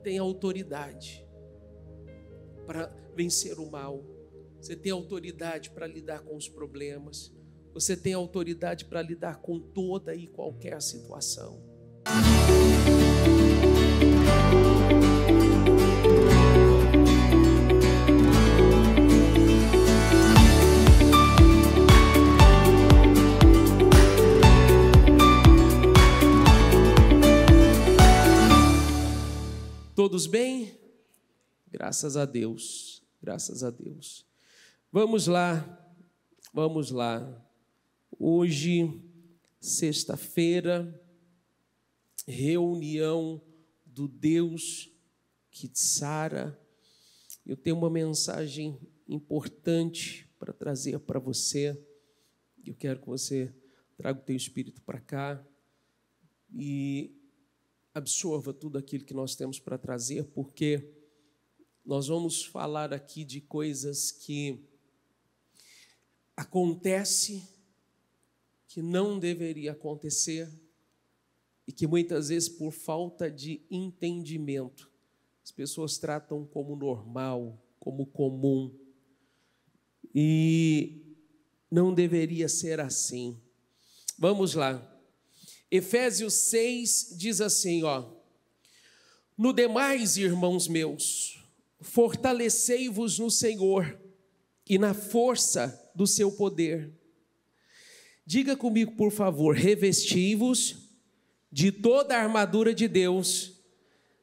tem autoridade para vencer o mal. Você tem autoridade para lidar com os problemas. Você tem autoridade para lidar com toda e qualquer situação. Todos bem? Graças a Deus, graças a Deus. Vamos lá. Hoje, sexta-feira, reunião do Deus que sara. Eu tenho uma mensagem importante para trazer para você. Eu quero que você traga o teu espírito para cá e absorva tudo aquilo que nós temos para trazer, porque nós vamos falar aqui de coisas que acontecem, que não deveria acontecer e que muitas vezes por falta de entendimento as pessoas tratam como normal, como comum, e não deveria ser assim. Vamos lá. Efésios 6 diz assim, no demais, irmãos meus, fortalecei-vos no Senhor e na força do seu poder. Diga comigo, por favor, revesti-vos de toda a armadura de Deus,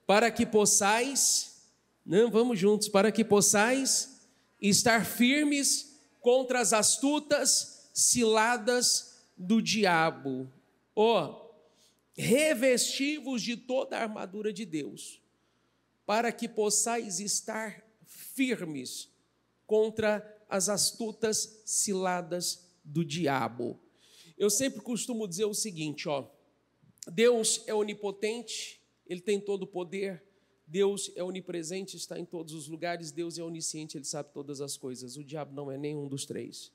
para que possais, vamos juntos, para que possais estar firmes contra as astutas ciladas do diabo. Revesti-vos de toda a armadura de Deus, para que possais estar firmes contra as astutas ciladas do diabo. Eu sempre costumo dizer o seguinte, Deus é onipotente, Ele tem todo o poder, Deus é onipresente, está em todos os lugares, Deus é onisciente, Ele sabe todas as coisas. O diabo não é nenhum dos três.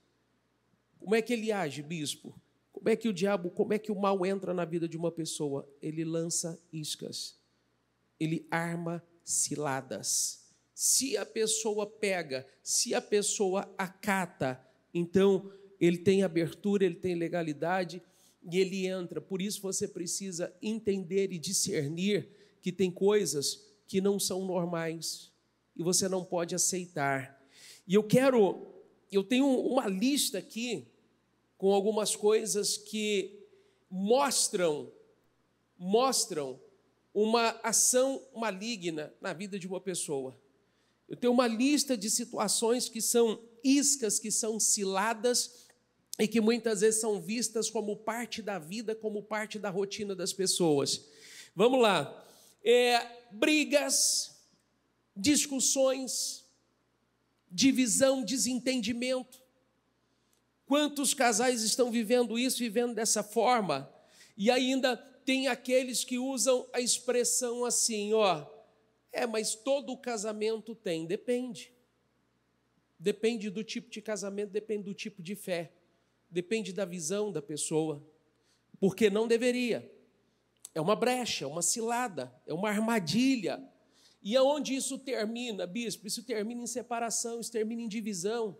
Como é que ele age, bispo? Como é que o mal entra na vida de uma pessoa? Ele lança iscas, ele arma ciladas. Se a pessoa pega, se a pessoa acata, então ele tem abertura, ele tem legalidade e ele entra. Por isso você precisa entender e discernir que tem coisas que não são normais e você não pode aceitar. E eu tenho uma lista aqui com algumas coisas que mostram uma ação maligna na vida de uma pessoa. Eu tenho uma lista de situações que são iscas, que são ciladas e que muitas vezes são vistas como parte da vida, como parte da rotina das pessoas. Vamos lá. Brigas, discussões, divisão, desentendimento. Quantos casais estão vivendo isso, vivendo dessa forma? E ainda tem aqueles que usam a expressão assim, mas todo casamento tem. Depende. Depende do tipo de casamento, depende do tipo de fé. Depende da visão da pessoa. Porque não deveria. É uma brecha, é uma cilada, é uma armadilha. E aonde isso termina, bispo? Isso termina em separação, isso termina em divisão.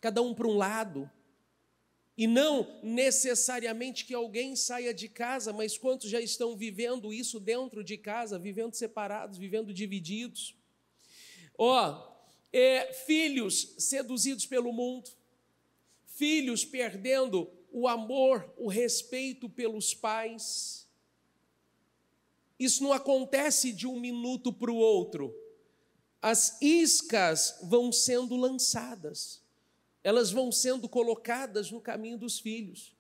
Cada um para um lado. E não necessariamente que alguém saia de casa, mas quantos já estão vivendo isso dentro de casa, vivendo separados, vivendo divididos. Filhos seduzidos pelo mundo, filhos perdendo o amor, o respeito pelos pais. Isso não acontece de um minuto para o outro. As iscas vão sendo lançadas. Elas vão sendo colocadas no caminho dos filhos.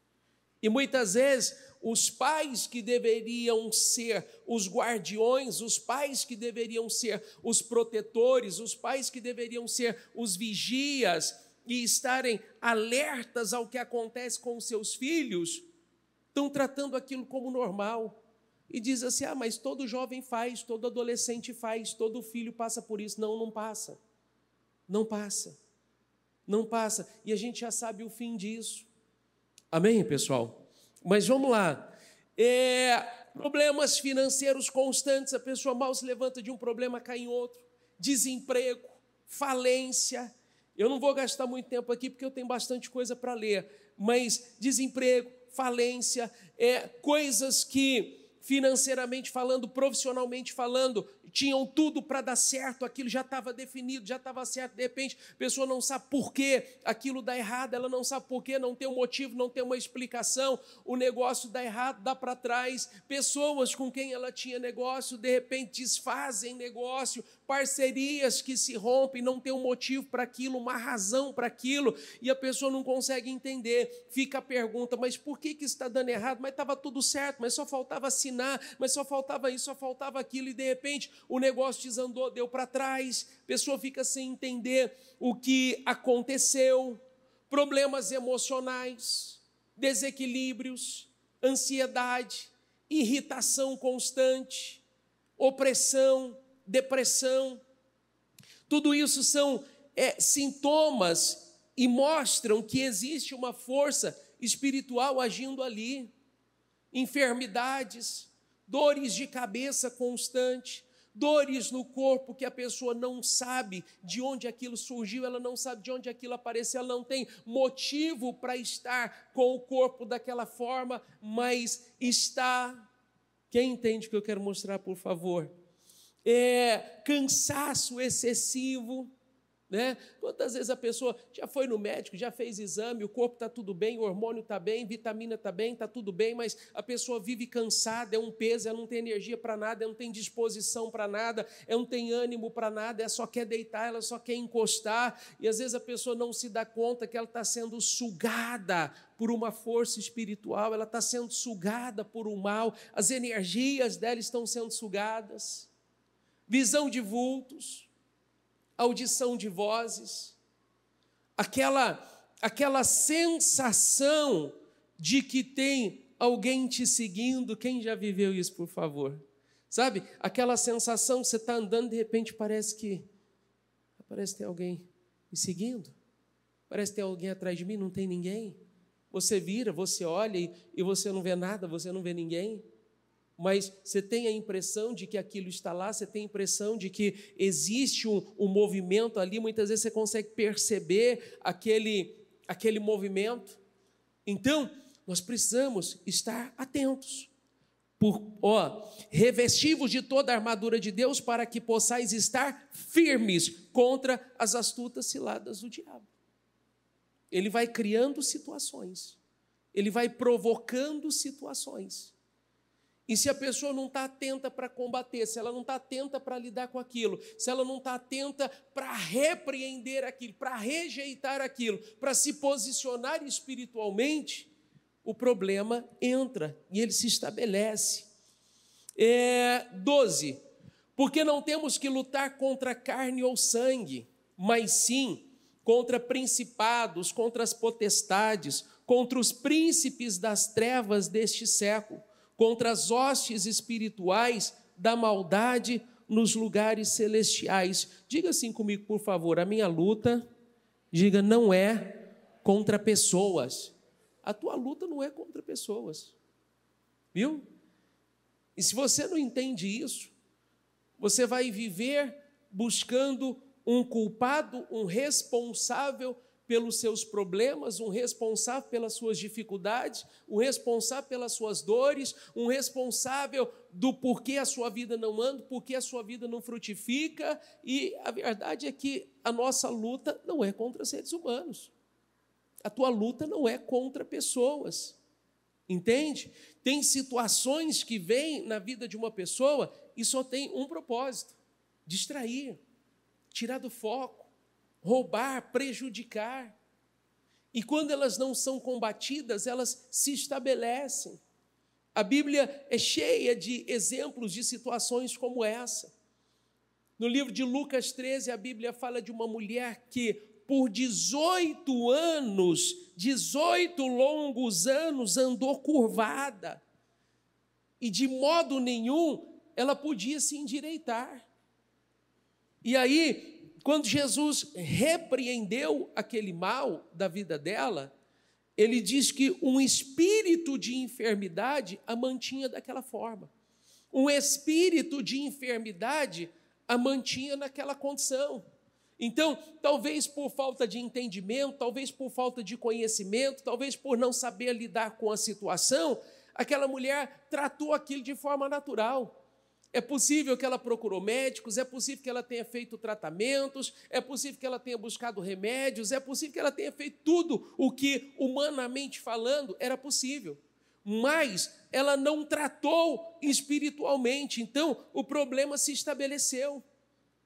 E muitas vezes, os pais que deveriam ser os guardiões, os pais que deveriam ser os protetores, os pais que deveriam ser os vigias e estarem alertas ao que acontece com os seus filhos, estão tratando aquilo como normal. E diz assim, mas todo jovem faz, todo adolescente faz, todo filho passa por isso. Não, não passa. Não passa. Não passa, e a gente já sabe o fim disso. Amém, pessoal? Mas vamos lá. Problemas financeiros constantes, a pessoa mal se levanta de um problema, cai em outro. Desemprego, falência. Eu não vou gastar muito tempo aqui porque eu tenho bastante coisa para ler, mas desemprego, falência, coisas que financeiramente falando, profissionalmente falando, tinham tudo para dar certo, aquilo já estava definido, já estava certo, de repente a pessoa não sabe por que aquilo dá errado, ela não sabe por que, não tem um motivo, não tem uma explicação, o negócio dá errado, dá para trás, pessoas com quem ela tinha negócio, de repente desfazem negócio, parcerias que se rompem, não tem um motivo para aquilo, uma razão para aquilo, e a pessoa não consegue entender, fica a pergunta, mas por que está dando errado? Mas estava tudo certo, mas só faltava assinar, mas só faltava isso, só faltava aquilo, e de repente o negócio desandou, deu para trás, a pessoa fica sem entender o que aconteceu, problemas emocionais, desequilíbrios, ansiedade, irritação constante, opressão, depressão, tudo isso são sintomas e mostram que existe uma força espiritual agindo ali. Enfermidades, dores de cabeça constante, dores no corpo que a pessoa não sabe de onde aquilo surgiu, ela não sabe de onde aquilo apareceu, ela não tem motivo para estar com o corpo daquela forma, mas está. Quem entende o que eu quero mostrar, por favor? Cansaço excessivo, né? Quantas vezes a pessoa já foi no médico, já fez exame, o corpo está tudo bem, o hormônio está bem, vitamina está bem, está tudo bem, mas a pessoa vive cansada, é um peso, ela não tem energia para nada, ela não tem disposição para nada, ela não tem ânimo para nada, ela só quer deitar, ela só quer encostar, e às vezes a pessoa não se dá conta que ela está sendo sugada por uma força espiritual, ela está sendo sugada por um mal, as energias dela estão sendo sugadas. Visão de vultos, audição de vozes, aquela sensação de que tem alguém te seguindo. Quem já viveu isso, por favor? Sabe, aquela sensação, você está andando, de repente parece que tem alguém me seguindo, parece que tem alguém atrás de mim, não tem ninguém. Você vira, você olha e você não vê nada, você não vê ninguém. Mas você tem a impressão de que aquilo está lá, você tem a impressão de que existe um movimento ali, muitas vezes você consegue perceber aquele movimento. Então, nós precisamos estar atentos. Revestivos de toda a armadura de Deus para que possais estar firmes contra as astutas ciladas do diabo. Ele vai criando situações, ele vai provocando situações. E se a pessoa não está atenta para combater, se ela não está atenta para lidar com aquilo, se ela não está atenta para repreender aquilo, para rejeitar aquilo, para se posicionar espiritualmente, o problema entra e ele se estabelece. 12. Porque não temos que lutar contra carne ou sangue, mas sim contra principados, contra as potestades, contra os príncipes das trevas deste século, contra as hostes espirituais da maldade nos lugares celestiais. Diga assim comigo, por favor, a minha luta, diga, não é contra pessoas. A tua luta não é contra pessoas, viu? E se você não entende isso, você vai viver buscando um culpado, um responsável pelos seus problemas, um responsável pelas suas dificuldades, um responsável pelas suas dores, um responsável do porquê a sua vida não anda, porquê a sua vida não frutifica, e a verdade é que a nossa luta não é contra seres humanos, a tua luta não é contra pessoas, entende? Tem situações que vêm na vida de uma pessoa e só tem um propósito: distrair, tirar do foco, roubar, prejudicar. E quando elas não são combatidas, elas se estabelecem. A Bíblia é cheia de exemplos de situações como essa. No livro de Lucas 13, a Bíblia fala de uma mulher que, por 18 longos anos, andou curvada. E de modo nenhum ela podia se endireitar. E aí, quando Jesus repreendeu aquele mal da vida dela, ele diz que um espírito de enfermidade a mantinha daquela forma. Um espírito de enfermidade a mantinha naquela condição. Então, talvez por falta de entendimento, talvez por falta de conhecimento, talvez por não saber lidar com a situação, aquela mulher tratou aquilo de forma natural. É possível que ela procurou médicos, é possível que ela tenha feito tratamentos, é possível que ela tenha buscado remédios, é possível que ela tenha feito tudo o que, humanamente falando, era possível. Mas ela não tratou espiritualmente, então o problema se estabeleceu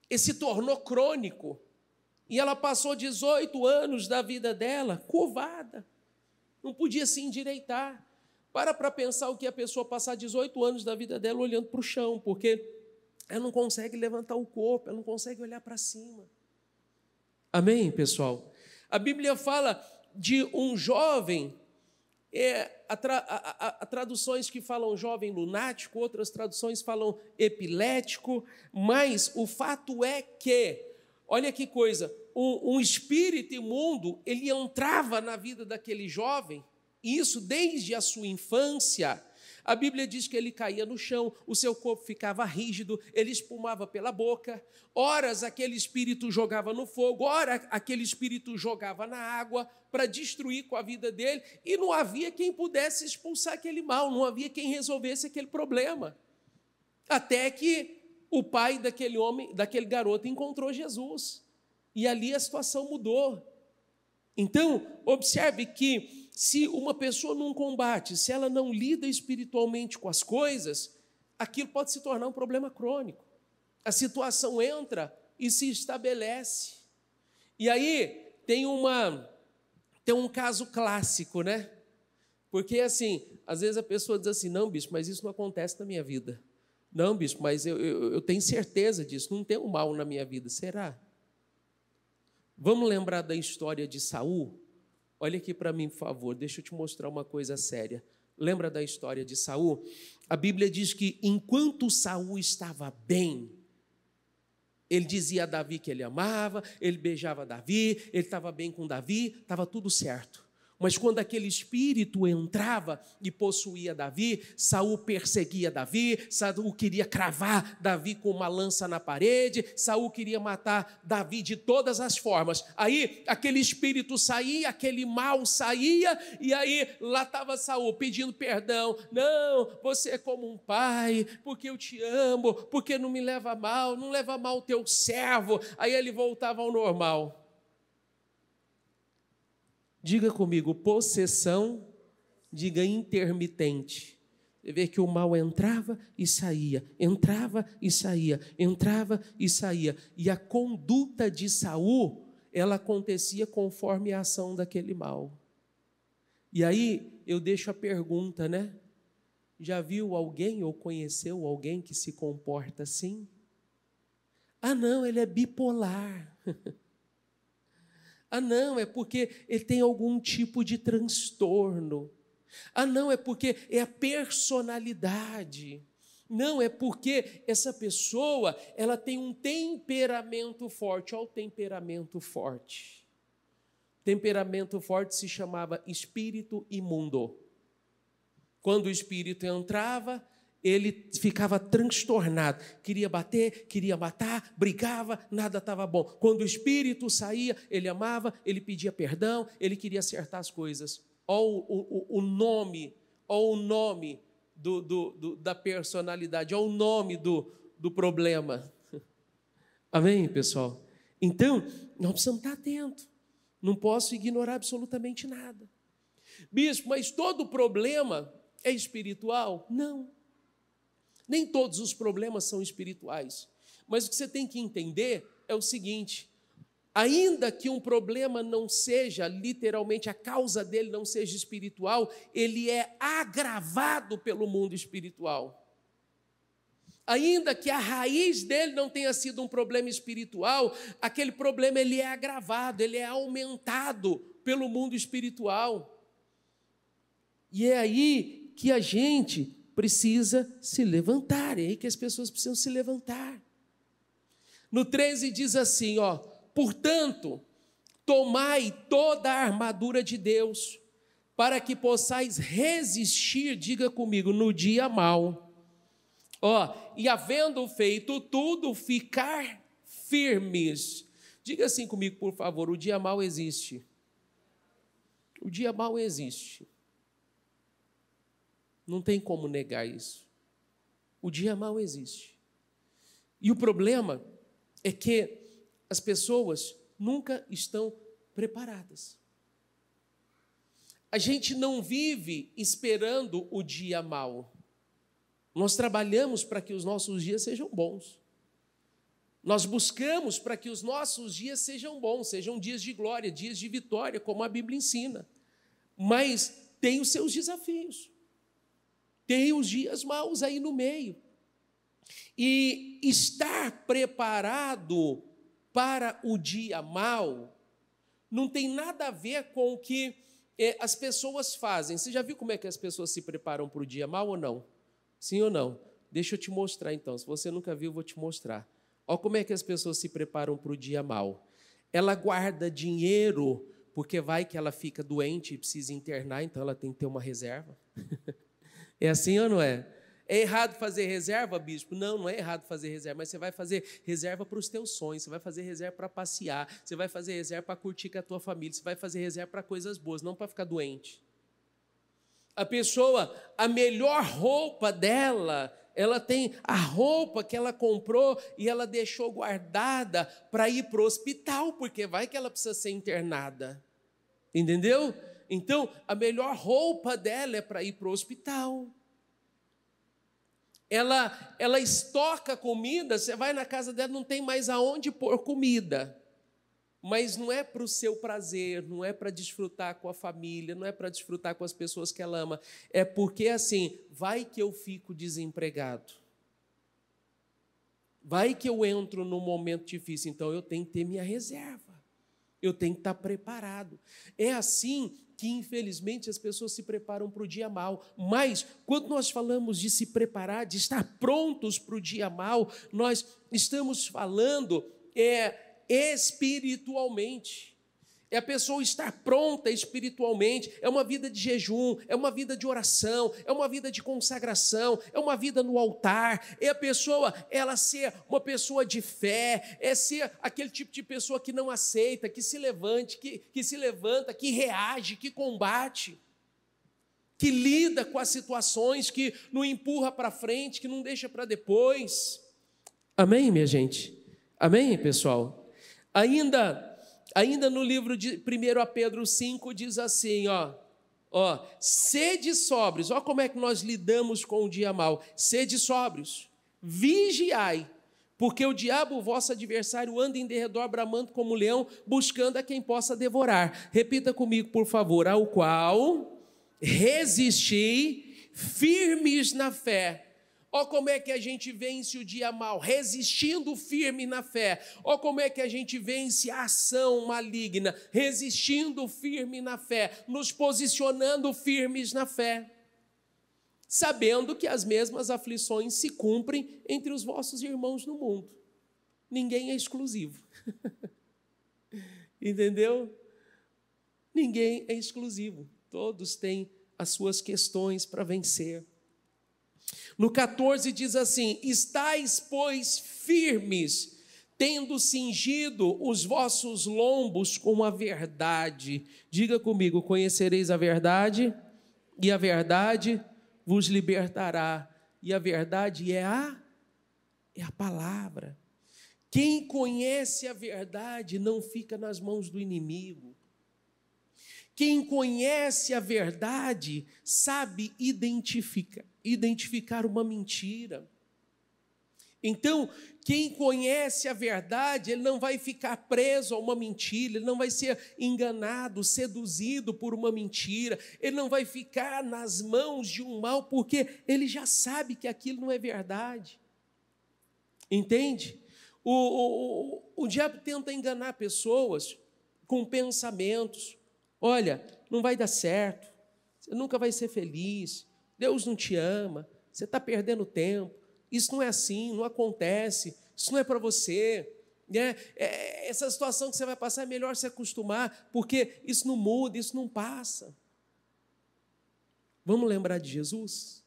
e se tornou crônico. E ela passou 18 anos da vida dela curvada, não podia se endireitar. Para pensar o que a pessoa passar 18 anos da vida dela olhando para o chão, porque ela não consegue levantar o corpo, ela não consegue olhar para cima. Amém, pessoal? A Bíblia fala de um jovem, há traduções que falam jovem lunático, outras traduções falam epilético, mas o fato é que, olha que coisa, um espírito imundo, ele entrava na vida daquele jovem, isso desde a sua infância. A Bíblia diz que ele caía no chão, o seu corpo ficava rígido, ele espumava pela boca. Horas aquele espírito jogava no fogo, ora aquele espírito jogava na água para destruir com a vida dele, e não havia quem pudesse expulsar aquele mal, não havia quem resolvesse aquele problema. Até que o pai daquele homem, daquele garoto, encontrou Jesus. E ali a situação mudou. Então, observe que se uma pessoa não combate, se ela não lida espiritualmente com as coisas, aquilo pode se tornar um problema crônico. A situação entra e se estabelece. E aí tem um caso clássico, né? Porque assim, às vezes a pessoa diz assim, não, bispo, mas isso não acontece na minha vida. Não, bispo, mas eu tenho certeza disso, não tem um mal na minha vida. Será? Vamos lembrar da história de Saul? Olha aqui para mim, por favor, deixa eu te mostrar uma coisa séria. Lembra da história de Saul? A Bíblia diz que enquanto Saul estava bem, ele dizia a Davi que ele amava, ele beijava Davi, ele estava bem com Davi, estava tudo certo. Mas quando aquele espírito entrava e possuía Davi, Saul perseguia Davi, Saul queria cravar Davi com uma lança na parede, Saul queria matar Davi de todas as formas. Aí aquele espírito saía, aquele mal saía, e aí lá estava Saul pedindo perdão. Não, você é como um pai, porque eu te amo, porque não me leva mal, não leva mal o teu servo. Aí ele voltava ao normal. Diga comigo, possessão, diga intermitente. Você vê que o mal entrava e saía, entrava e saía, entrava e saía. E a conduta de Saul, ela acontecia conforme a ação daquele mal. E aí eu deixo a pergunta, né? Já viu alguém ou conheceu alguém que se comporta assim? Ah, não, ele é bipolar. Ah, não, é porque ele tem algum tipo de transtorno. Ah, não, é porque é a personalidade. Não, é porque essa pessoa, ela tem um temperamento forte. Olha o temperamento forte. Temperamento forte se chamava espírito imundo. Quando o espírito entrava, ele ficava transtornado, queria bater, queria matar, brigava, nada estava bom. Quando o espírito saía, ele amava, ele pedia perdão, ele queria acertar as coisas. Olha o nome da personalidade, olha o nome do problema. Amém, pessoal? Então, nós precisamos estar atentos, não posso ignorar absolutamente nada. Bispo, mas todo problema é espiritual? Não. Nem todos os problemas são espirituais. Mas o que você tem que entender é o seguinte: ainda que um problema não seja, literalmente, a causa dele não seja espiritual, ele é agravado pelo mundo espiritual. Ainda que a raiz dele não tenha sido um problema espiritual, aquele problema ele é agravado, ele é aumentado pelo mundo espiritual. E é aí que a gente precisa se levantar, é aí que as pessoas precisam se levantar. No 13 diz assim, portanto, tomai toda a armadura de Deus, para que possais resistir, diga comigo, no dia mau. E havendo feito tudo, ficar firmes. Diga assim comigo, por favor, o dia mau existe. O dia mau existe. Não tem como negar isso. O dia mau existe. E o problema é que as pessoas nunca estão preparadas. A gente não vive esperando o dia mau. Nós trabalhamos para que os nossos dias sejam bons. Nós buscamos para que os nossos dias sejam bons, sejam dias de glória, dias de vitória, como a Bíblia ensina. Mas tem os seus desafios. Tem os dias maus aí no meio. E estar preparado para o dia mau não tem nada a ver com o que as pessoas fazem. Você já viu como é que as pessoas se preparam para o dia mau ou não? Sim ou não? Deixa eu te mostrar então. Se você nunca viu, eu vou te mostrar. Olha como é que as pessoas se preparam para o dia mau. Ela guarda dinheiro, porque vai que ela fica doente e precisa internar, então ela tem que ter uma reserva. É assim ou não é? É errado fazer reserva, bispo? Não, não é errado fazer reserva, mas você vai fazer reserva para os teus sonhos, você vai fazer reserva para passear, você vai fazer reserva para curtir com a tua família, você vai fazer reserva para coisas boas, não para ficar doente. A pessoa, a melhor roupa dela, ela tem a roupa que ela comprou e ela deixou guardada para ir para o hospital, porque vai que ela precisa ser internada. Entendeu? Então, a melhor roupa dela é para ir para o hospital. Ela estoca comida, você vai na casa dela, não tem mais aonde pôr comida. Mas não é para o seu prazer, não é para desfrutar com a família, não é para desfrutar com as pessoas que ela ama. É porque, assim, vai que eu fico desempregado. Vai que eu entro num momento difícil, então eu tenho que ter minha reserva. Eu tenho que estar preparado. É assim que, infelizmente, as pessoas se preparam para o dia mau. Mas, quando nós falamos de se preparar, de estar prontos para o dia mau, nós estamos falando espiritualmente. É a pessoa estar pronta espiritualmente, é uma vida de jejum, é uma vida de oração, é uma vida de consagração, é uma vida no altar, é a pessoa, ela ser uma pessoa de fé, é ser aquele tipo de pessoa que não aceita, que se levante, que se levanta, que reage, que combate, que lida com as situações, que não empurra para frente, que não deixa para depois. Amém, minha gente? Amém, pessoal? Ainda no livro de 1 Pedro 5 diz assim, sede sóbrios, olha como é que nós lidamos com o dia mau, sede sóbrios, vigiai, porque o diabo, vosso adversário, anda em derredor bramando como leão, buscando a quem possa devorar. Repita comigo, por favor, ao qual resisti firmes na fé. Olha como é que a gente vence o dia mau, resistindo firme na fé. Olha como é que a gente vence a ação maligna, resistindo firme na fé, nos posicionando firmes na fé, sabendo que as mesmas aflições se cumprem entre os vossos irmãos no mundo. Ninguém é exclusivo. Entendeu? Ninguém é exclusivo. Todos têm as suas questões para vencer. No 14 diz assim, estais, pois, firmes, tendo cingido os vossos lombos com a verdade. Diga comigo, conhecereis a verdade, e a verdade vos libertará. E a verdade é a palavra. Quem conhece a verdade não fica nas mãos do inimigo. Quem conhece a verdade sabe identificar uma mentira. Então, quem conhece a verdade, ele não vai ficar preso a uma mentira, ele não vai ser enganado, seduzido por uma mentira, ele não vai ficar nas mãos de um mal, porque ele já sabe que aquilo não é verdade. Entende? O diabo tenta enganar pessoas com pensamentos. Olha, não vai dar certo, você nunca vai ser feliz, Deus não te ama, você está perdendo tempo, isso não é assim, não acontece, isso não é para você, né? Essa situação que você vai passar é melhor se acostumar, porque isso não muda, isso não passa. Vamos lembrar de Jesus?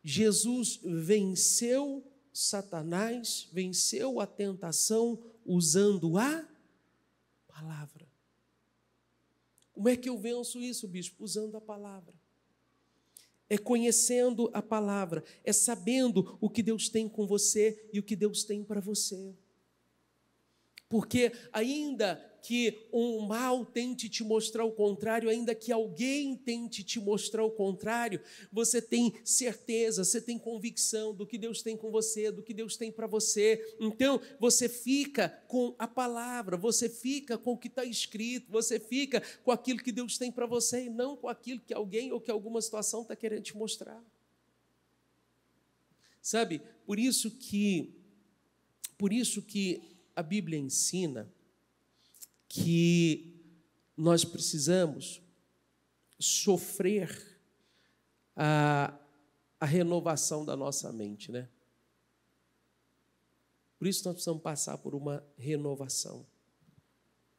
Jesus venceu Satanás, venceu a tentação usando a palavra. Como é que eu venço isso, bispo? Usando a palavra. É conhecendo a palavra, é sabendo o que Deus tem com você e o que Deus tem para você. Porque ainda que um mal tente te mostrar o contrário, ainda que alguém tente te mostrar o contrário, você tem certeza, você tem convicção do que Deus tem com você, do que Deus tem para você. Então, você fica com a palavra, você fica com o que está escrito, você fica com aquilo que Deus tem para você e não com aquilo que alguém ou que alguma situação está querendo te mostrar. Sabe, por isso que a Bíblia ensina que nós precisamos sofrer a renovação da nossa mente, né? Por isso nós precisamos passar por uma renovação.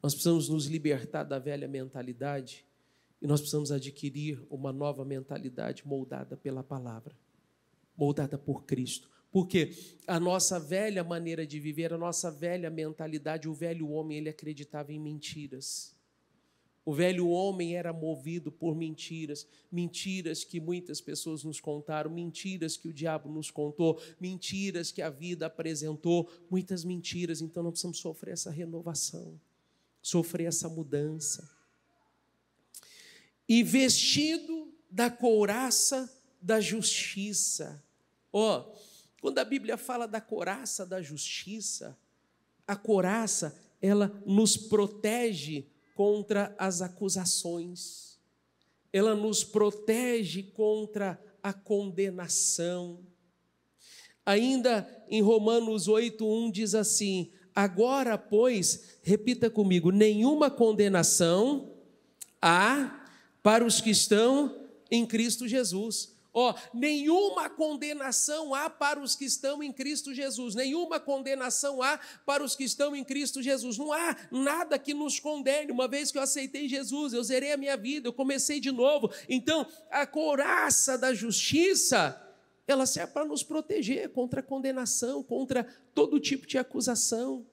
Nós precisamos nos libertar da velha mentalidade e nós precisamos adquirir uma nova mentalidade moldada pela palavra, moldada por Cristo. Porque a nossa velha maneira de viver, a nossa velha mentalidade, o velho homem, ele acreditava em mentiras. O velho homem era movido por mentiras, mentiras que muitas pessoas nos contaram, mentiras que o diabo nos contou, mentiras que a vida apresentou, muitas mentiras. Então, nós precisamos sofrer essa renovação, sofrer essa mudança. E vestido da couraça da justiça. Quando a Bíblia fala da couraça da justiça, a couraça, ela nos protege contra as acusações, ela nos protege contra a condenação. Ainda em Romanos 8:1 diz assim: agora, pois, repita comigo, nenhuma condenação há para os que estão em Cristo Jesus. Nenhuma condenação há para os que estão em Cristo Jesus. Nenhuma condenação há para os que estão em Cristo Jesus. Não há nada que nos condene. Uma vez que eu aceitei Jesus, eu zerei a minha vida, eu comecei de novo. Então, a couraça da justiça, ela serve para nos proteger contra a condenação, contra todo tipo de acusação.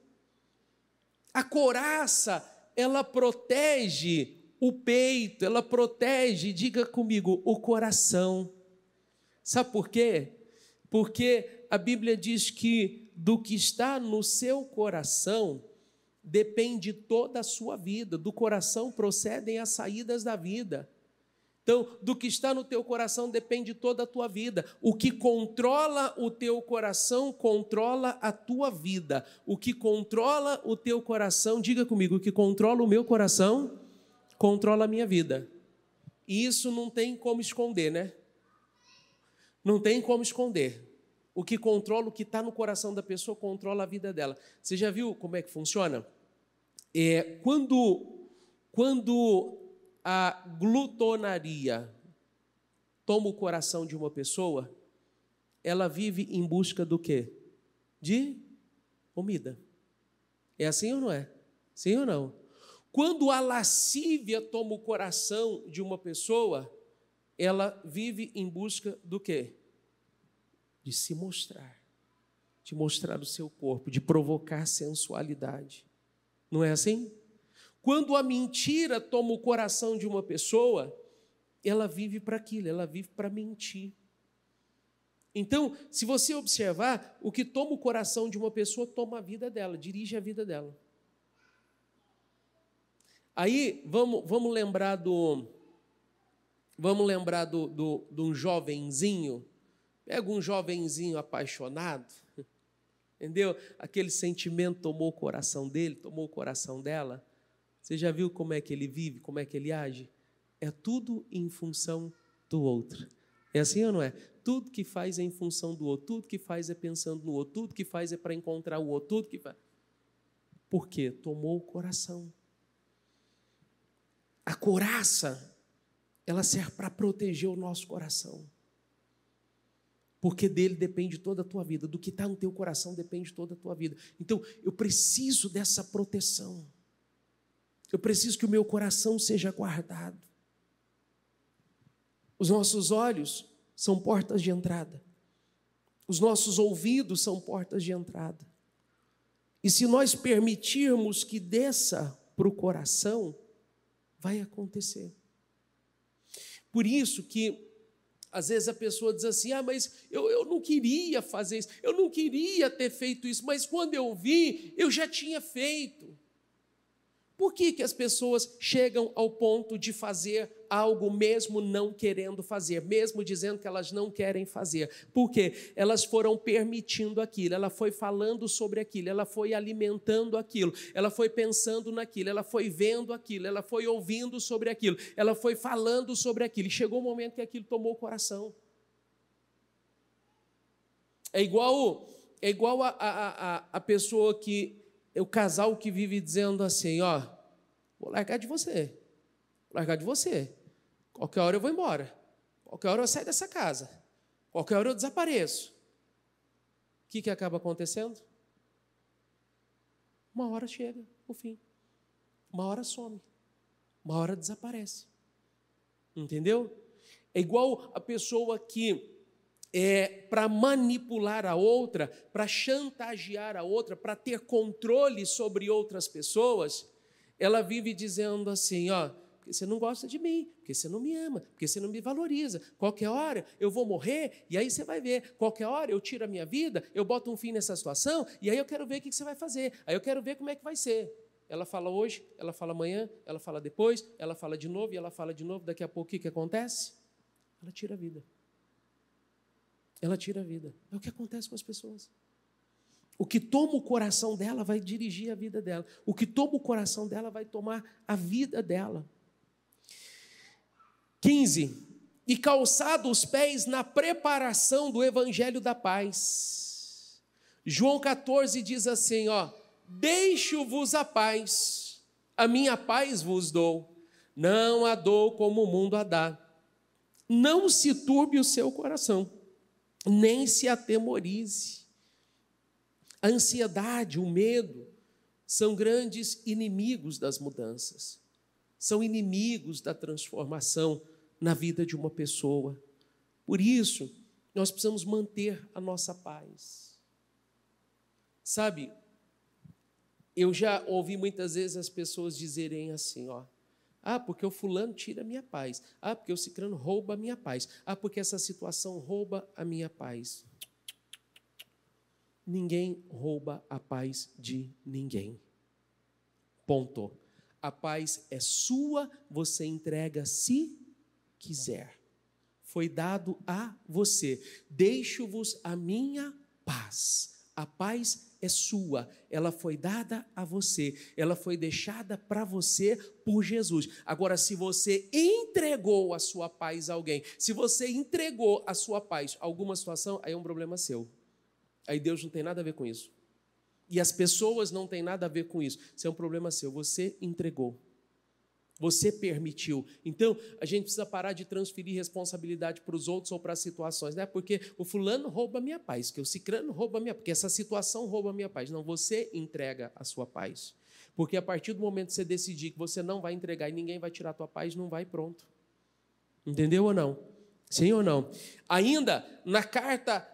A couraça, ela protege o peito, ela protege, diga comigo, o coração. Sabe por quê? Porque a Bíblia diz que do que está no seu coração depende toda a sua vida. Do coração procedem as saídas da vida. Então, do que está no teu coração depende toda a tua vida. O que controla o teu coração controla a tua vida. O que controla o teu coração, diga comigo, o que controla o meu coração controla a minha vida. E isso não tem como esconder, né? Não tem como esconder. O que controla, o que está no coração da pessoa, controla a vida dela. Você já viu como é que funciona? Quando a glutonaria toma o coração de uma pessoa, ela vive em busca do quê? De comida. É assim ou não é? Sim ou não? Quando a lascívia toma o coração de uma pessoa, ela vive em busca do quê? De se mostrar, de mostrar o seu corpo, de provocar sensualidade. Não é assim? Quando a mentira toma o coração de uma pessoa, ela vive para aquilo, ela vive para mentir. Então, se você observar, o que toma o coração de uma pessoa toma a vida dela, dirige a vida dela. Aí, vamos lembrar de um jovenzinho. Pega um jovenzinho apaixonado, entendeu? Aquele sentimento tomou o coração dele, tomou o coração dela. Você já viu como é que ele vive, como é que ele age? É tudo em função do outro. É assim ou não é? Tudo que faz é em função do outro, tudo que faz é pensando no outro, tudo que faz é para encontrar o outro, tudo que faz. Por quê? Tomou o coração. A couraça, ela serve para proteger o nosso coração. Porque dele depende toda a tua vida. Do que está no teu coração depende toda a tua vida. Então, eu preciso dessa proteção. Eu preciso que o meu coração seja guardado. Os nossos olhos são portas de entrada. Os nossos ouvidos são portas de entrada. E se nós permitirmos que desça para o coração, vai acontecer. Por isso que, às vezes a pessoa diz assim, mas eu não queria fazer isso, eu não queria ter feito isso, mas quando eu vi, eu já tinha feito. Por que as pessoas chegam ao ponto de fazer algo mesmo não querendo fazer, mesmo dizendo que elas não querem fazer? Porque elas foram permitindo aquilo, ela foi falando sobre aquilo, ela foi alimentando aquilo, ela foi pensando naquilo, ela foi vendo aquilo, ela foi ouvindo sobre aquilo, ela foi falando sobre aquilo, e chegou o momento que aquilo tomou o coração. É igual a pessoa que... É o casal que vive dizendo assim, vou largar de você, qualquer hora eu vou embora, qualquer hora eu saio dessa casa, qualquer hora eu desapareço. O que acaba acontecendo? Uma hora chega o fim, uma hora some, uma hora desaparece. Entendeu? É igual a pessoa que... para manipular a outra, para chantagear a outra, para ter controle sobre outras pessoas, ela vive dizendo assim, porque você não gosta de mim, porque você não me ama, porque você não me valoriza, qualquer hora eu vou morrer, e aí você vai ver, qualquer hora eu tiro a minha vida, eu boto um fim nessa situação, e aí eu quero ver o que você vai fazer, aí eu quero ver como é que vai ser. Ela fala hoje, ela fala amanhã, ela fala depois, ela fala de novo, e ela fala de novo, daqui a pouco o que acontece? Ela tira a vida. Ela tira a vida. É o que acontece com as pessoas. O que toma o coração dela vai dirigir a vida dela. O que toma o coração dela vai tomar a vida dela. 15. E calçado os pés na preparação do evangelho da paz. João 14 diz assim, deixo-vos a paz, a minha paz vos dou, não a dou como o mundo a dá. Não se turbe o seu coração, nem se atemorize. A ansiedade, o medo, são grandes inimigos das mudanças, são inimigos da transformação na vida de uma pessoa. Por isso, nós precisamos manter a nossa paz. Sabe, eu já ouvi muitas vezes as pessoas dizerem assim, porque o fulano tira a minha paz. Porque o ciclano rouba a minha paz. Porque essa situação rouba a minha paz. Ninguém rouba a paz de ninguém. Ponto. A paz é sua, você entrega se quiser. Foi dado a você. Deixo-vos a minha paz. A paz é sua, ela foi dada a você, ela foi deixada para você por Jesus. Agora, se você entregou a sua paz a alguém, se você entregou a sua paz a alguma situação, aí é um problema seu. Aí Deus não tem nada a ver com isso. E as pessoas não têm nada a ver com isso. Isso é um problema seu, você entregou. Você permitiu. Então, a gente precisa parar de transferir responsabilidade para os outros ou para as situações, né? Porque o fulano rouba a minha paz, que o ciclano rouba a minha paz, porque essa situação rouba a minha paz. Não, você entrega a sua paz. Porque a partir do momento que você decidir que você não vai entregar e ninguém vai tirar a tua paz, não vai, pronto. Entendeu ou não? Sim ou não? Ainda, na carta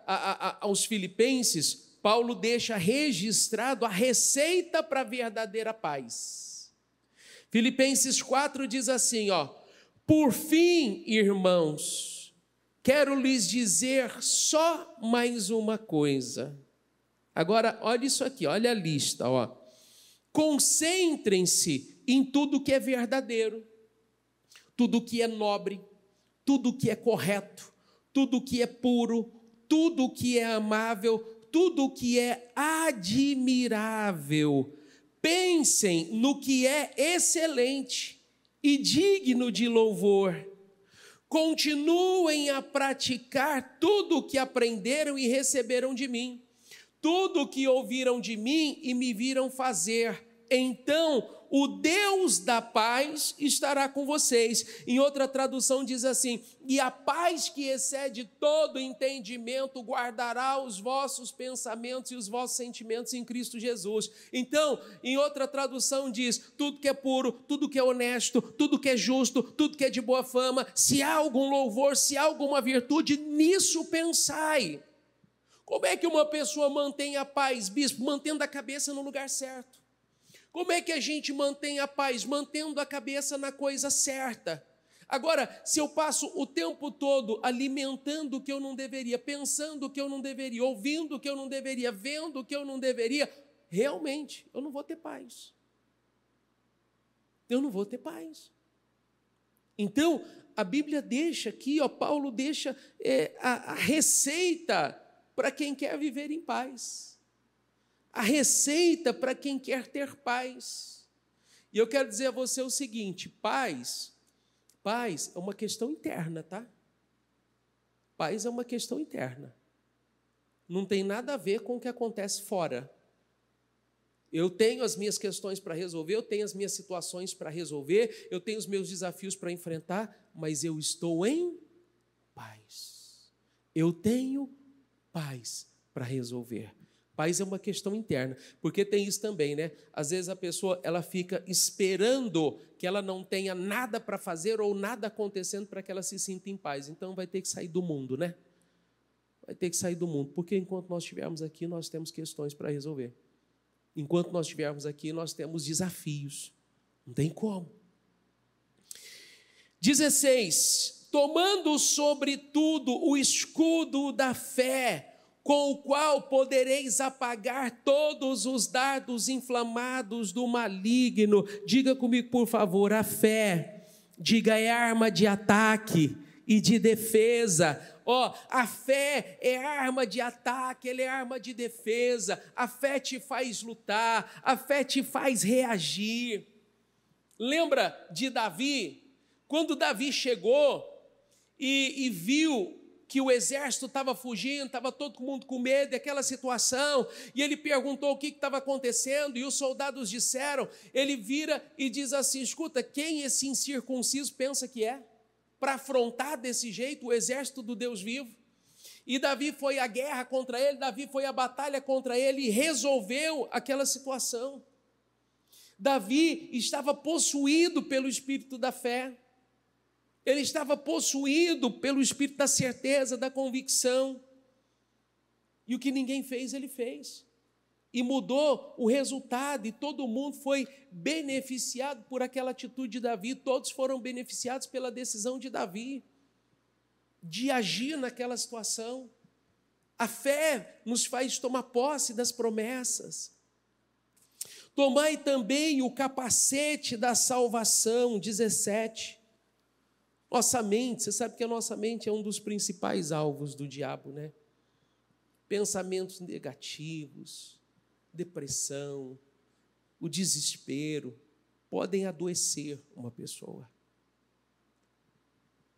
aos Filipenses, Paulo deixa registrado a receita para a verdadeira paz. Filipenses 4 diz assim, por fim, irmãos, quero lhes dizer só mais uma coisa. Agora, olha isso aqui, olha a lista, Concentrem-se em tudo que é verdadeiro, tudo que é nobre, tudo que é correto, tudo que é puro, tudo que é amável, tudo que é admirável. Pensem no que é excelente e digno de louvor. Continuem a praticar tudo o que aprenderam e receberam de mim, tudo o que ouviram de mim e me viram fazer. então o Deus da paz estará com vocês. Em outra tradução diz assim: e a paz que excede todo entendimento guardará os vossos pensamentos e os vossos sentimentos em Cristo Jesus. Então, em outra tradução diz: tudo que é puro, tudo que é honesto, tudo que é justo, tudo que é de boa fama, se há algum louvor, se há alguma virtude, nisso pensai. Como é que uma pessoa mantém a paz, bispo? Mantendo a cabeça no lugar certo. Como é que a gente mantém a paz? Mantendo a cabeça na coisa certa. Agora, se eu passo o tempo todo alimentando o que eu não deveria, pensando o que eu não deveria, ouvindo o que eu não deveria, vendo o que eu não deveria, realmente, eu não vou ter paz. Eu não vou ter paz. Então, a Bíblia deixa aqui, Paulo deixa a receita para quem quer viver em paz. A receita para quem quer ter paz. E eu quero dizer a você o seguinte: paz é uma questão interna, tá? Paz é uma questão interna. Não tem nada a ver com o que acontece fora. Eu tenho as minhas questões para resolver, eu tenho as minhas situações para resolver, eu tenho os meus desafios para enfrentar, mas eu estou em paz. Eu tenho paz para resolver. Paz é uma questão interna, porque tem isso também, né? Às vezes a pessoa ela fica esperando que ela não tenha nada para fazer ou nada acontecendo para que ela se sinta em paz. Então vai ter que sair do mundo, né? Vai ter que sair do mundo, porque enquanto nós estivermos aqui, nós temos questões para resolver. Enquanto nós estivermos aqui, nós temos desafios. Não tem como. 16. Tomando sobretudo o escudo da fé, com o qual podereis apagar todos os dardos inflamados do maligno. Diga comigo, por favor, a fé. Diga, é arma de ataque e de defesa. A fé é arma de ataque, ela é arma de defesa. A fé te faz lutar, a fé te faz reagir. Lembra de Davi? Quando Davi chegou e viu que o exército estava fugindo, estava todo mundo com medo daquela situação, e ele perguntou o que estava acontecendo, e os soldados disseram, ele vira e diz assim: escuta, quem esse incircunciso pensa que é? Para afrontar desse jeito o exército do Deus vivo? E Davi foi à guerra contra ele, Davi foi à batalha contra ele e resolveu aquela situação. Davi estava possuído pelo espírito da fé. Ele estava possuído pelo espírito da certeza, da convicção. E o que ninguém fez, ele fez. E mudou o resultado, e todo mundo foi beneficiado por aquela atitude de Davi. Todos foram beneficiados pela decisão de Davi de agir naquela situação. A fé nos faz tomar posse das promessas. Tomai também o capacete da salvação, 17. Nossa mente, você sabe que a nossa mente é um dos principais alvos do diabo, né? Pensamentos negativos, depressão, o desespero, podem adoecer uma pessoa.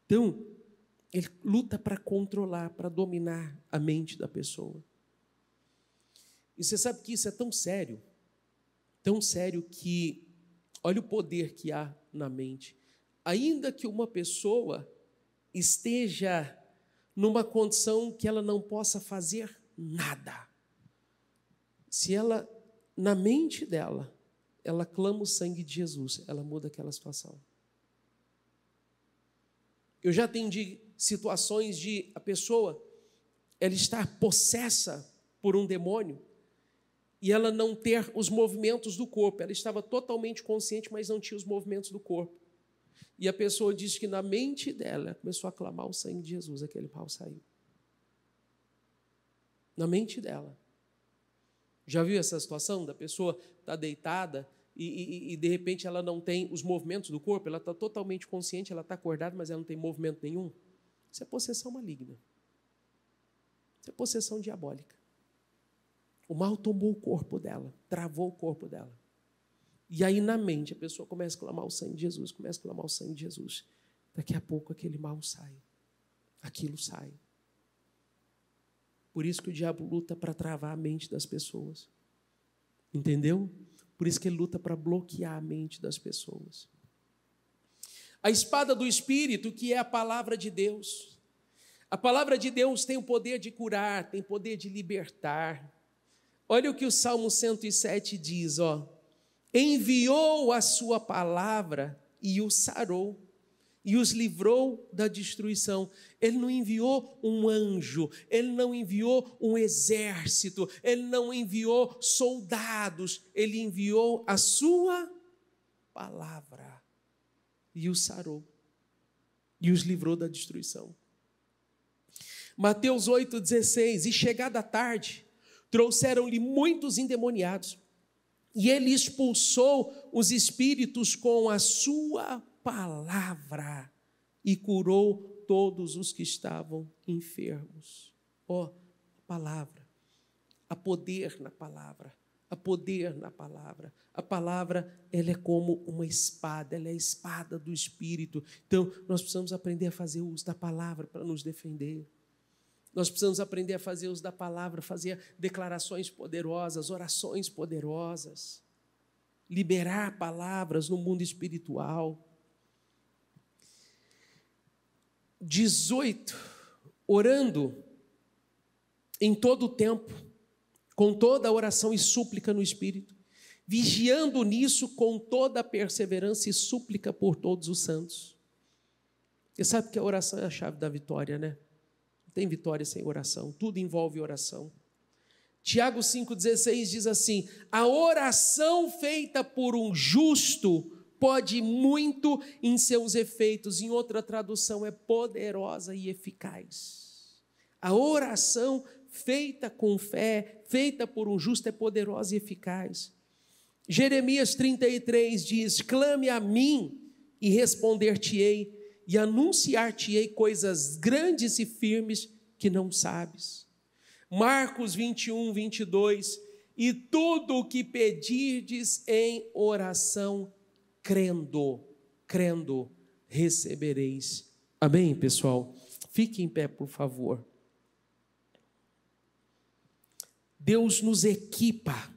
Então, ele luta para controlar, para dominar a mente da pessoa. E você sabe que isso é tão sério que, olha o poder que há na mente. Ainda que uma pessoa esteja numa condição que ela não possa fazer nada, se ela, na mente dela, ela clama o sangue de Jesus, ela muda aquela situação. Eu já atendi situações de a pessoa, ela estar possessa por um demônio e ela não ter os movimentos do corpo. Ela estava totalmente consciente, mas não tinha os movimentos do corpo. E a pessoa diz que na mente dela começou a clamar o sangue de Jesus, aquele mal saiu. Na mente dela. Já viu essa situação da pessoa estar deitada e de repente ela não tem os movimentos do corpo, ela está totalmente consciente, ela está acordada, mas ela não tem movimento nenhum? Isso é possessão maligna. Isso é possessão diabólica. O mal tomou o corpo dela, travou o corpo dela. E aí na mente a pessoa começa a clamar o sangue de Jesus, começa a clamar o sangue de Jesus. Daqui a pouco aquele mal sai. Aquilo sai. Por isso que o diabo luta para travar a mente das pessoas. Entendeu? Por isso que ele luta para bloquear a mente das pessoas. A espada do Espírito, que é a palavra de Deus. A palavra de Deus tem o poder de curar, tem o poder de libertar. Olha o que o Salmo 107 diz, ó. Enviou a sua palavra e os sarou, e os livrou da destruição. Ele não enviou um anjo, ele não enviou um exército, ele não enviou soldados, ele enviou a sua palavra e os sarou, e os livrou da destruição. Mateus 8,16, e chegada a tarde, trouxeram-lhe muitos endemoniados, e ele expulsou os espíritos com a sua palavra e curou todos os que estavam enfermos. Ó, a palavra, há poder na palavra, há poder na palavra. A palavra, ela é como uma espada, ela é a espada do Espírito. Então, nós precisamos aprender a fazer uso da palavra para nos defender. Nós precisamos aprender a fazer uso da palavra, fazer declarações poderosas, orações poderosas, liberar palavras no mundo espiritual. 18, orando em todo o tempo, com toda a oração e súplica no Espírito, vigiando nisso com toda a perseverança e súplica por todos os santos. Você sabe que a oração é a chave da vitória, né? Não tem vitória sem oração, tudo envolve oração. Tiago 5,16 diz assim: a oração feita por um justo pode muito em seus efeitos. Em outra tradução, é poderosa e eficaz. A oração feita com fé, feita por um justo, é poderosa e eficaz. Jeremias 33 diz: clame a mim e responder-te-ei, e anunciar-te-ei coisas grandes e firmes que não sabes. Marcos 21, 22, e tudo o que pedirdes em oração, crendo, recebereis. Amém, pessoal? Fique em pé, por favor. Deus nos equipa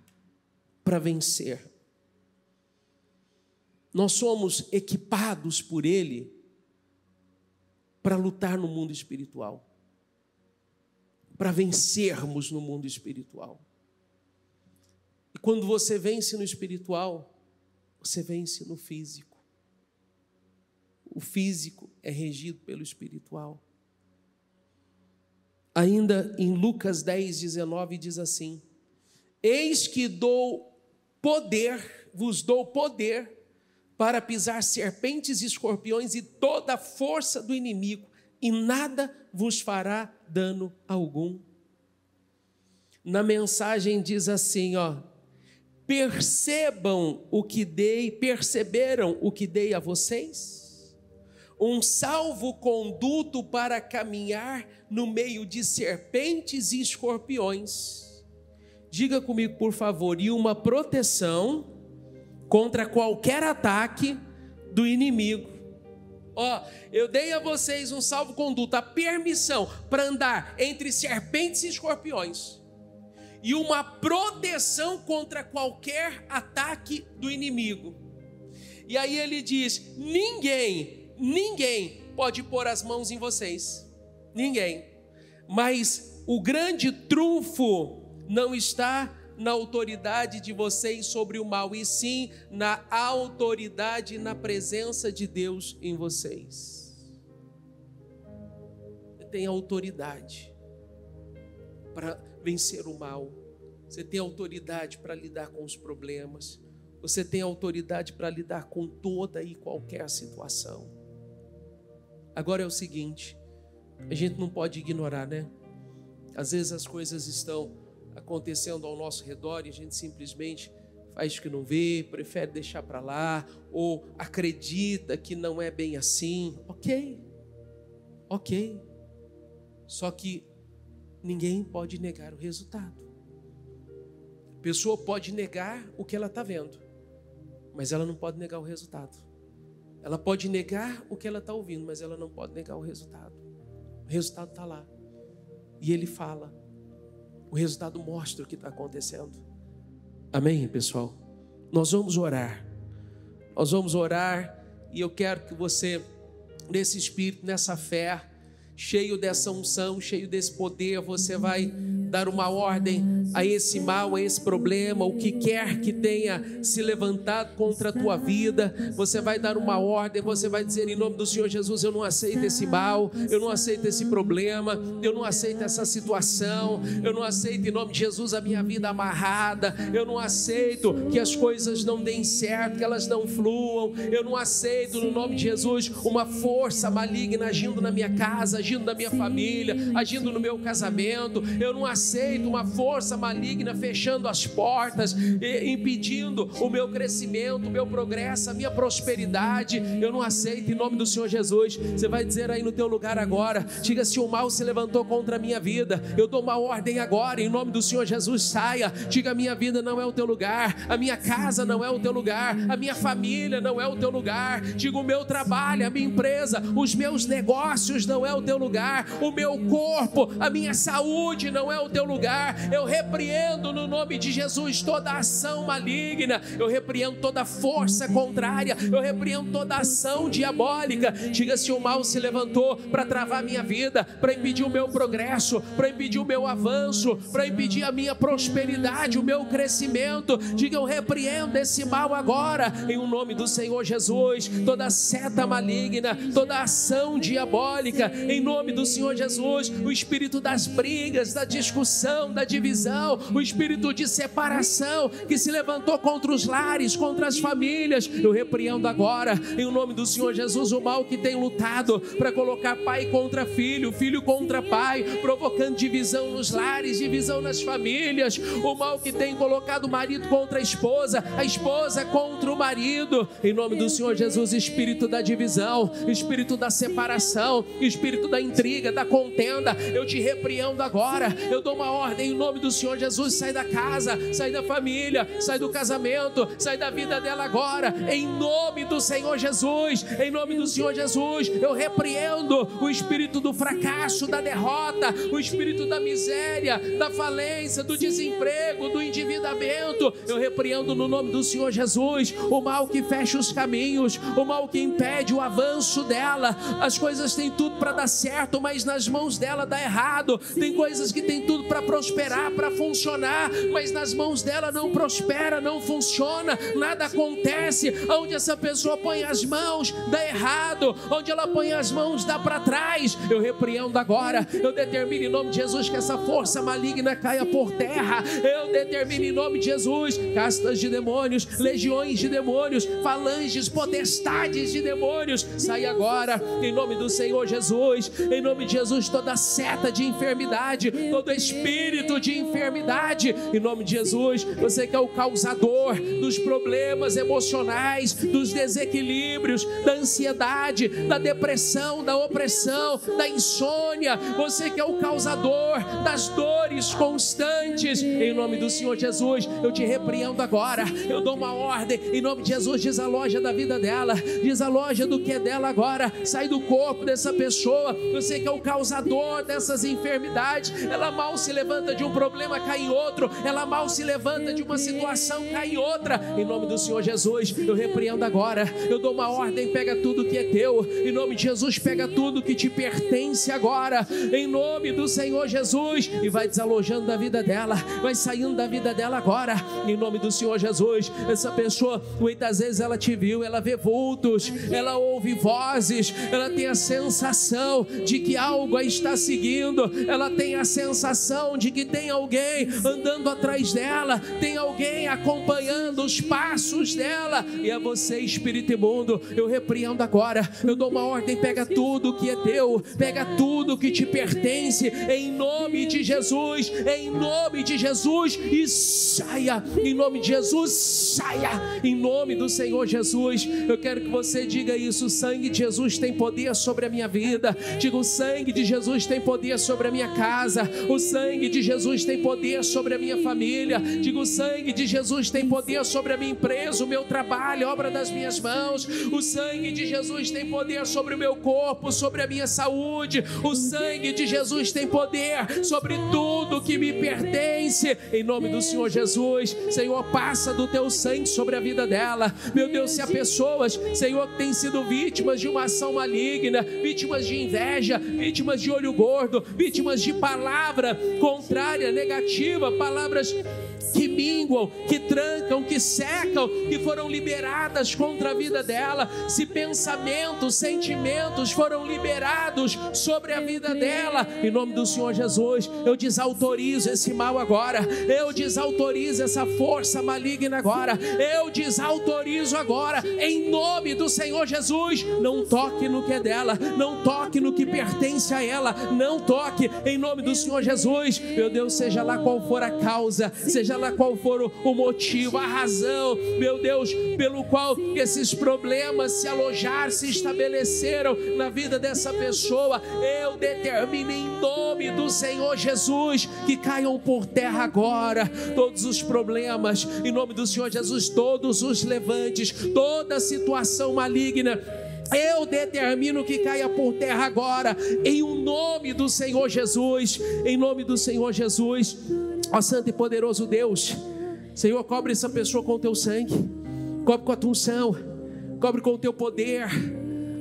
para vencer. Nós somos equipados por Ele para lutar no mundo espiritual, para vencermos no mundo espiritual. E quando você vence no espiritual, você vence no físico. O físico é regido pelo espiritual. Ainda em Lucas 10, 19 diz assim: eis que vos dou poder para pisar serpentes e escorpiões e toda a força do inimigo, e nada vos fará dano algum. Na mensagem diz assim, ó: perceberam o que dei a vocês? Um salvo-conduto para caminhar no meio de serpentes e escorpiões. Diga comigo, por favor, e uma proteção contra qualquer ataque do inimigo. Ó, eu dei a vocês um salvo-conduto, a permissão para andar entre serpentes e escorpiões, e uma proteção contra qualquer ataque do inimigo. E aí ele diz: ninguém pode pôr as mãos em vocês, ninguém. Mas o grande trunfo não está na autoridade de vocês sobre o mal, e sim na autoridade e na presença de Deus em vocês. Você tem autoridade para vencer o mal, você tem autoridade para lidar com os problemas, você tem autoridade para lidar com toda e qualquer situação. Agora é o seguinte, a gente não pode ignorar, né? Às vezes as coisas estão acontecendo ao nosso redor e a gente simplesmente faz que não vê, prefere deixar para lá, ou acredita que não é bem assim. Ok. Só que ninguém pode negar o resultado. A pessoa pode negar o que ela está vendo, mas ela não pode negar o resultado. Ela pode negar o que ela está ouvindo, mas ela não pode negar o resultado. O resultado está lá. E ele fala. O resultado mostra o que está acontecendo. Amém, pessoal? Nós vamos orar. Nós vamos orar e eu quero que você, nesse espírito, nessa fé, cheio dessa unção, cheio desse poder, você vai dar uma ordem a esse mal, a esse problema, o que quer que tenha se levantado contra a tua vida. Você vai dar uma ordem, você vai dizer em nome do Senhor Jesus: eu não aceito esse mal, eu não aceito esse problema, eu não aceito essa situação, eu não aceito em nome de Jesus a minha vida amarrada, eu não aceito que as coisas não deem certo, que elas não fluam, eu não aceito no nome de Jesus uma força maligna agindo na minha casa, agindo na minha família, agindo no meu casamento. Eu não aceito uma força maligna fechando as portas, impedindo o meu crescimento, o meu progresso, a minha prosperidade. Eu não aceito em nome do Senhor Jesus. Você vai dizer aí no teu lugar agora, diga: se o mal se levantou contra a minha vida, eu dou uma ordem agora, em nome do Senhor Jesus, saia. Diga: a minha vida não é o teu lugar, a minha casa não é o teu lugar, a minha família não é o teu lugar. Diga: o meu trabalho, a minha empresa, os meus negócios não é o teu lugar, o meu corpo, a minha saúde não é o teu lugar. Eu repreendo no nome de Jesus toda ação maligna, eu repreendo toda força contrária, eu repreendo toda ação diabólica. Diga: se o mal se levantou para travar a minha vida, para impedir o meu progresso, para impedir o meu avanço, para impedir a minha prosperidade, o meu crescimento, diga: eu repreendo esse mal agora, em o nome do Senhor Jesus. Toda seta maligna, toda ação diabólica, em nome do Senhor Jesus. O espírito das brigas, da discussão, da divisão, o espírito de separação que se levantou contra os lares, contra as famílias, eu repreendo agora, em o nome do Senhor Jesus, o mal que tem lutado para colocar pai contra filho, filho contra pai, provocando divisão nos lares, divisão nas famílias, o mal que tem colocado o marido contra a esposa contra o marido, em nome do Senhor Jesus. Espírito da divisão, espírito da separação, espírito da intriga, da contenda, eu te repreendo agora. Eu dou uma ordem em nome do Senhor Jesus: sai da casa, sai da família, sai do casamento, sai da vida dela agora, em nome do Senhor Jesus. Em nome do Senhor Jesus, eu repreendo o espírito do fracasso, da derrota, o espírito da miséria, da falência, do desemprego, do endividamento. Eu repreendo no nome do Senhor Jesus o mal que fecha os caminhos, o mal que impede o avanço dela. As coisas têm tudo para dar certo, mas nas mãos dela dá errado. Tem coisas que tem tudo para prosperar, para funcionar, mas nas mãos dela não prospera, não funciona, nada acontece. Onde essa pessoa põe as mãos, dá errado. Onde ela põe as mãos, dá para trás. Eu repreendo agora, eu determino em nome de Jesus que essa força maligna caia por terra. Eu determino em nome de Jesus, castas de demônios, legiões de demônios, falanges, potestades de demônios, sai agora, em nome do Senhor Jesus. Em nome de Jesus, toda seta de enfermidade, todo espírito de enfermidade, em nome de Jesus. Você que é o causador dos problemas emocionais, dos desequilíbrios, da ansiedade, da depressão, da opressão, da insônia, você que é o causador das dores constantes, em nome do Senhor Jesus, eu te repreendo agora. Eu dou uma ordem em nome de Jesus: desaloja da vida dela, desaloja do que é dela agora, sai do corpo dessa pessoa. Você que é o causador dessas enfermidades, ela mal se levanta de um problema, cai em outro, ela mal se levanta de uma situação, cai em outra. Em nome do Senhor Jesus, eu repreendo agora, eu dou uma ordem: pega tudo que é teu, em nome de Jesus, pega tudo que te pertence agora, em nome do Senhor Jesus, e vai desalojando da vida dela, vai saindo da vida dela agora, em nome do Senhor Jesus. Essa pessoa, muitas vezes ela te viu, ela vê vultos, ela ouve vozes, ela tem a sensação de que algo a está seguindo, ela tem a sensação de que tem alguém andando atrás dela, tem alguém acompanhando os passos dela, e é você, espírito imundo. Eu repreendo agora, eu dou uma ordem: pega tudo que é teu, pega tudo que te pertence, em nome de Jesus, em nome de Jesus, e saia, em nome de Jesus, saia, em nome do Senhor Jesus. Eu quero que você diga isso: o sangue de Jesus tem poder sobre a minha vida. Diga: o sangue de Jesus tem poder sobre a minha casa, o sangue de Jesus tem poder sobre a minha família. Diga: o sangue de Jesus tem poder sobre a minha empresa, o meu trabalho, a obra das minhas mãos. O sangue de Jesus tem poder sobre o meu corpo, sobre a minha saúde. O sangue de Jesus tem poder sobre tudo que me pertence. Em nome do Senhor Jesus, Senhor, passa do teu sangue sobre a vida dela. Meu Deus, se há pessoas, Senhor, que têm sido vítimas de uma ação maligna, vítimas de inveja, vítimas de olho gordo, vítimas de palavra contrária, negativa, palavras que minguam, que trancam, que secam, que foram liberadas contra a vida dela. Se pensamentos, sentimentos foram liberados sobre a vida dela, em nome do Senhor Jesus, eu desautorizo esse mal agora, eu desautorizo essa força maligna agora, eu desautorizo agora, em nome do Senhor Jesus. Não toque no que é dela, não toque no que pertence a ela, não toque, em nome do Senhor Jesus. Meu Deus, seja lá qual for a causa, seja lá qual for o motivo, a razão, meu Deus, pelo qual esses problemas se alojaram, se estabeleceram na vida dessa pessoa, eu determino em nome do Senhor Jesus que caiam por terra agora todos os problemas, em nome do Senhor Jesus, todos os levantes, toda situação maligna, eu determino que caia por terra agora, em o nome do Senhor Jesus, em nome do Senhor Jesus. Ó santo e poderoso Deus, Senhor, cobre essa pessoa com o teu sangue, cobre com a tua unção, cobre com o teu poder.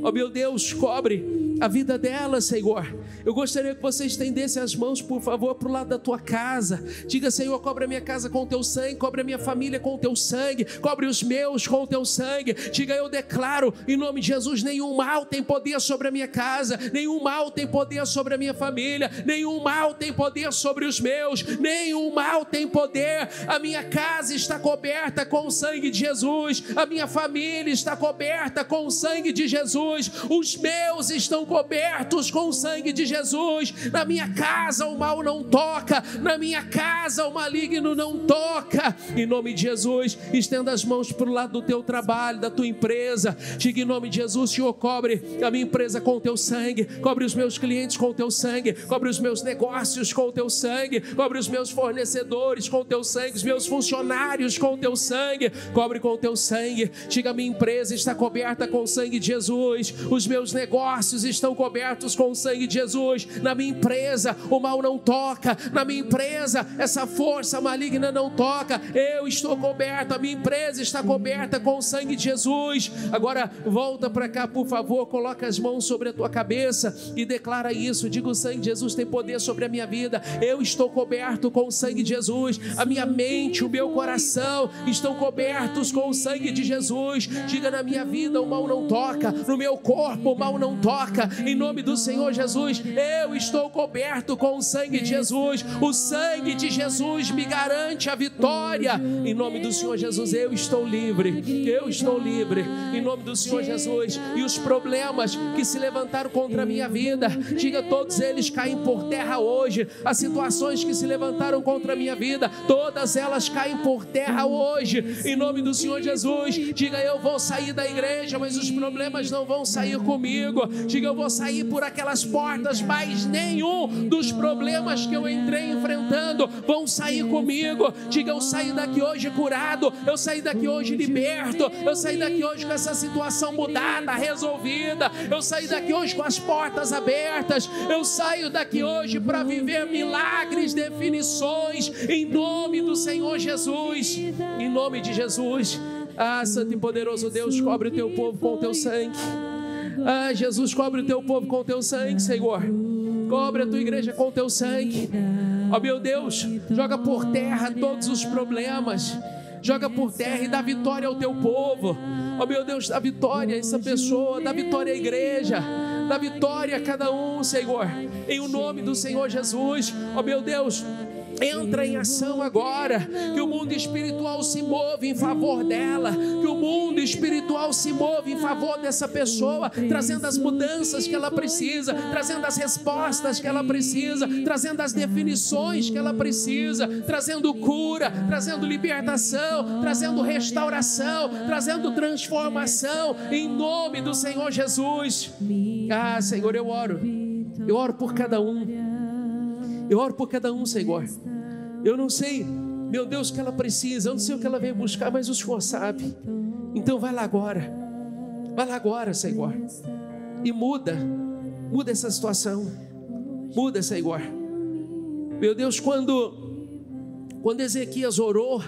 Ó meu Deus, cobre a vida dela, Senhor. Eu gostaria que você estendesse as mãos, por favor, para o lado da tua casa. Diga: Senhor, cobre a minha casa com o teu sangue, cobre a minha família com o teu sangue, cobre os meus com o teu sangue. Diga: eu declaro em nome de Jesus, nenhum mal tem poder sobre a minha casa, nenhum mal tem poder sobre a minha família, nenhum mal tem poder sobre os meus, nenhum mal tem poder. A minha casa está coberta com o sangue de Jesus, a minha família está coberta com o sangue de Jesus, os meus estão cobertos com o sangue de Jesus. Na minha casa o mal não toca, na minha casa o maligno não toca. Em nome de Jesus, estenda as mãos para o lado do teu trabalho, da tua empresa. Diga: em nome de Jesus, Senhor, cobre a minha empresa com o teu sangue, cobre os meus clientes com o teu sangue, cobre os meus negócios com o teu sangue, cobre os meus fornecedores com o teu sangue, os meus funcionários com o teu sangue, cobre com o teu sangue. Diga: a minha empresa está coberta com o sangue de Jesus, os meus negócios estão cobertos com o sangue de Jesus. Na minha empresa o mal não toca, na minha empresa essa força maligna não toca, eu estou coberto, a minha empresa está coberta com o sangue de Jesus. Agora volta para cá, por favor, coloca as mãos sobre a tua cabeça e declara isso. Diga: o sangue de Jesus tem poder sobre a minha vida, eu estou coberto com o sangue de Jesus, a minha mente, o meu coração estão cobertos com o sangue de Jesus. Diga: na minha vida o mal não toca, no meu corpo o mal não toca, em nome do Senhor Jesus, eu estou coberto com o sangue de Jesus. O sangue de Jesus me garante a vitória. Em nome do Senhor Jesus, eu estou livre, em nome do Senhor Jesus. E os problemas que se levantaram contra a minha vida, diga: todos eles caem por terra hoje. As situações que se levantaram contra a minha vida, todas elas caem por terra hoje, em nome do Senhor Jesus. Diga: eu vou sair da igreja, mas os problemas não vão sair comigo. Diga: eu vou sair por aquelas portas, mas nenhum dos problemas que eu entrei enfrentando vão sair comigo. Diga: eu saí daqui hoje curado, eu saí daqui hoje liberto, eu saí daqui hoje com essa situação mudada, resolvida, eu saí daqui hoje com as portas abertas, eu saio daqui hoje para viver milagres, definições, em nome do Senhor Jesus, em nome de Jesus. Ah, santo e poderoso Deus, cobre o teu povo com o teu sangue. Ah, Jesus, cobre o teu povo com o teu sangue, Senhor. Cobre a tua igreja com o teu sangue. Ó meu Deus, joga por terra todos os problemas, joga por terra e dá vitória ao teu povo. Ó meu Deus, dá vitória a essa pessoa, dá vitória à igreja, dá vitória a cada um, Senhor, em o nome do Senhor Jesus. Ó meu Deus, entra em ação agora, que o mundo espiritual se move em favor dela, que o mundo espiritual se move em favor dessa pessoa, trazendo as mudanças que ela precisa, trazendo as respostas que ela precisa, trazendo as definições que ela precisa, trazendo cura, trazendo libertação, trazendo restauração, trazendo transformação, em nome do Senhor Jesus. Ah, Senhor, eu oro por cada um. Eu oro por cada um, Senhor. Eu não sei, meu Deus, o que ela precisa, eu não sei o que ela veio buscar, mas o Senhor sabe. Então vai lá agora, Senhor, e muda essa situação, muda, Senhor. Meu Deus, quando Ezequias orou,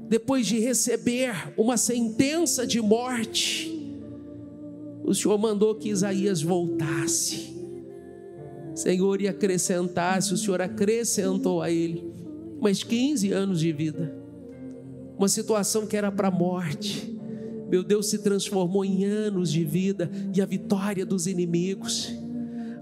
depois de receber uma sentença de morte, o Senhor mandou que Isaías voltasse, Senhor, e acrescentasse. O Senhor acrescentou a ele mais 15 anos de vida. Uma situação que era para a morte, meu Deus, se transformou em anos de vida e a vitória dos inimigos.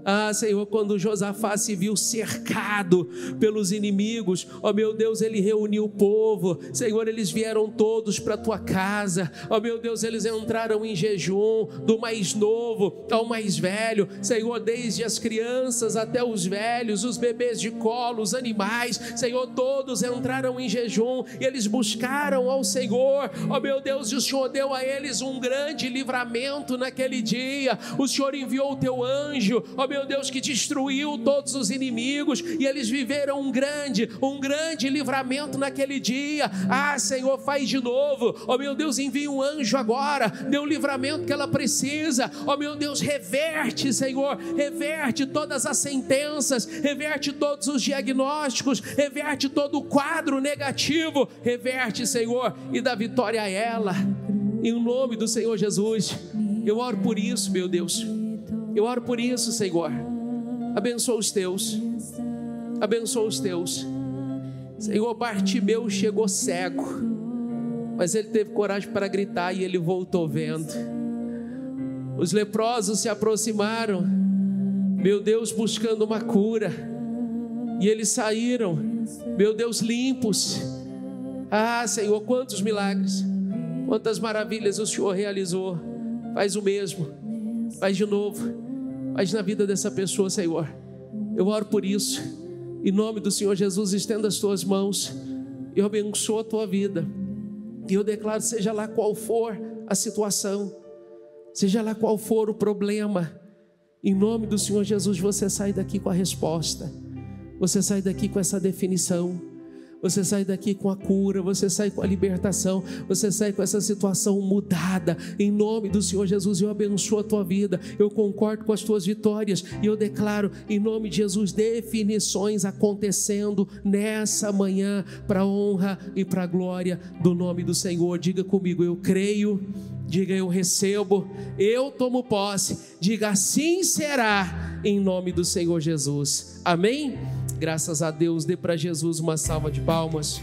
Ah, Senhor, quando Josafá se viu cercado pelos inimigos, ó meu Deus, ele reuniu o povo. Senhor, eles vieram todos para a tua casa. Ó meu Deus, eles entraram em jejum, do mais novo ao mais velho. Senhor, desde as crianças até os velhos, os bebês de colo, os animais, Senhor, todos entraram em jejum e eles buscaram ao Senhor. Ó meu Deus, e o Senhor deu a eles um grande livramento naquele dia. O Senhor enviou o teu anjo, ó meu Deus, que destruiu todos os inimigos, e eles viveram um grande livramento naquele dia. Ah, Senhor, faz de novo, ó meu Deus, envia um anjo agora, dê o livramento que ela precisa. Ó meu Deus, reverte, Senhor, reverte todas as sentenças, reverte todos os diagnósticos, reverte todo o quadro negativo, reverte, Senhor, e dá vitória a ela, em nome do Senhor Jesus. Eu oro por isso, meu Deus. Eu oro por isso, Senhor. Abençoa os teus. Abençoa os teus. Senhor, Bartimeu chegou cego, mas ele teve coragem para gritar e ele voltou vendo. Os leprosos se aproximaram, meu Deus, buscando uma cura, e eles saíram, meu Deus, limpos. Ah, Senhor, quantos milagres, quantas maravilhas o Senhor realizou. Faz o mesmo, faz de novo, faz na vida dessa pessoa, Senhor. Eu oro por isso, em nome do Senhor Jesus. Estenda as tuas mãos, eu abençoo a tua vida, e eu declaro, seja lá qual for a situação, seja lá qual for o problema, em nome do Senhor Jesus, você sai daqui com a resposta, você sai daqui com essa definição, você sai daqui com a cura, você sai com a libertação, você sai com essa situação mudada, em nome do Senhor Jesus. Eu abençoo a tua vida, eu concordo com as tuas vitórias, e eu declaro, em nome de Jesus, definições acontecendo nessa manhã, para a honra e para a glória do nome do Senhor. Diga comigo, eu creio. Diga, eu recebo, eu tomo posse. Diga, assim será, em nome do Senhor Jesus. Amém? Graças a Deus. Dê para Jesus uma salva de palmas.